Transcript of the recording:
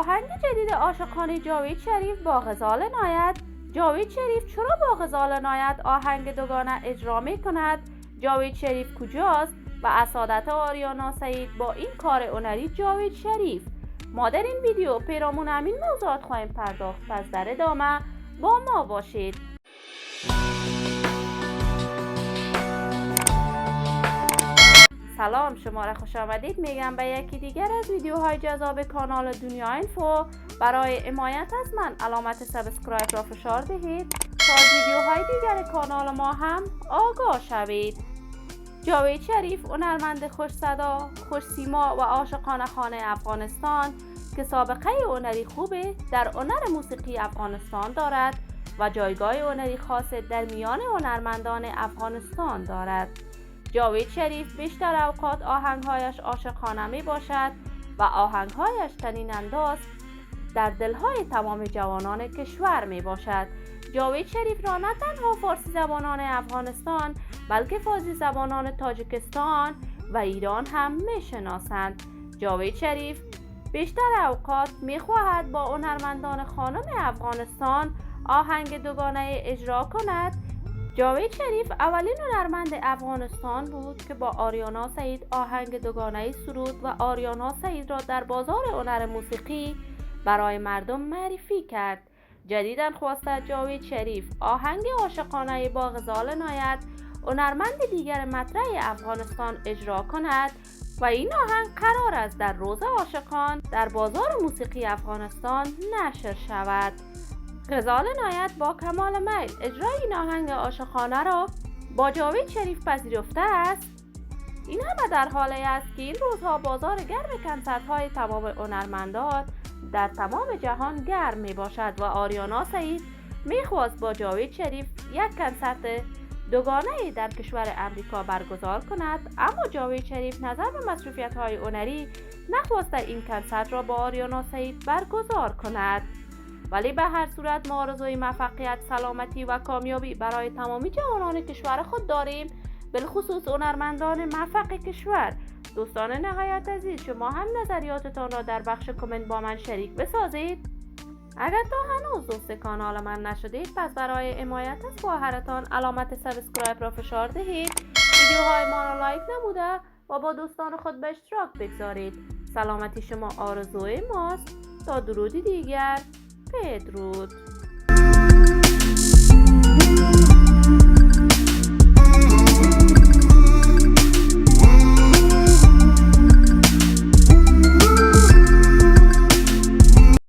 آهنگ جدید عاشقانه جاوید شریف با غزال عنایت. جاوید شریف چرا با غزال عنایت آهنگ دوگانه اجرا می کند؟ جاوید شریف کجاست؟ و اسادت آریانا سعید با این کار هنری جاوید شریف. ما در این ویدیو پیرامون همین موضوعات خواهیم پرداخت. پس در ادامه با ما باشید. سلام، شما را خوش آمدید میگم به یکی دیگر از ویدیوهای جذاب کانال دنیا اینفو. برای حمایت از من علامت سابسکرایب را فشار دهید تا از ویدیوهای دیگر کانال ما هم آگاه شوید. جاوید شریف هنرمند خوش صدا، خوش سیما و عاشقانه خانه افغانستان که سابقه هنری خوبه در هنر موسیقی افغانستان دارد و جایگاه هنری خاص در میان هنرمندان افغانستان دارد. جاوید شریف بیشتر اوقات آهنگهایش عاشقانه می باشد و آهنگهایش چنین انداز در دلهای تمام جوانان کشور می باشد. جاوید شریف را نه تنها فارسی زبانان افغانستان بلکه فارسی زبانان تاجیکستان و ایران هم می شناسند. جاوید شریف بیشتر اوقات می خواهد با هنرمندان خانم افغانستان آهنگ دوگانه اجرا کند. جاوید شریف اولین هنرمند افغانستان بود که با آریانا سعید آهنگ دوگانه سرود و آریانا سعید را در بازار هنر موسیقی برای مردم معرفی کرد. جدیداً خواسته جاوید شریف آهنگ عاشقانه با غزال عنایت هنرمند دیگر مطرح افغانستان اجرا کند و این آهنگ قرار است در روز عاشقان در بازار موسیقی افغانستان نشر شود. غزال عنایت با کمال میل اجرای این آهنگ عاشقانه را با جاوید شریف پذیرفته است. این همه در حالی است که این روزها بازار گرم کنسرت‌های تمام هنرمندان در تمام جهان گرم می باشد و آریانا سعید میخواست با جاوید شریف یک کنسرت دوگانه در کشور امریکا برگزار کند، اما جاوید شریف نظر به مصروفیت‌های هنری نخواسته این کنسرت را با آریانا سعید برگزار کند. ولی به هر صورت ما آرزوی موفقیت، سلامتی و کامیابی برای تمامی جوانان کشور خود داریم، بالخصوص هنرمندان موفق کشور. دوستان نهایت عزیز، شما هم نظریاتتان را در بخش کامنت با من شریک بسازید. اگر تا هنوز دوست کانال من نشدید پس برای حمایت از خواهرتان علامت سابسکرایب را فشار دهید، ویدیوهای ما را لایک نموده و با دوستان خود به اشتراک بگذارید. سلامتی شما آرزوی ماست. تا درودی دیگر، بدرود.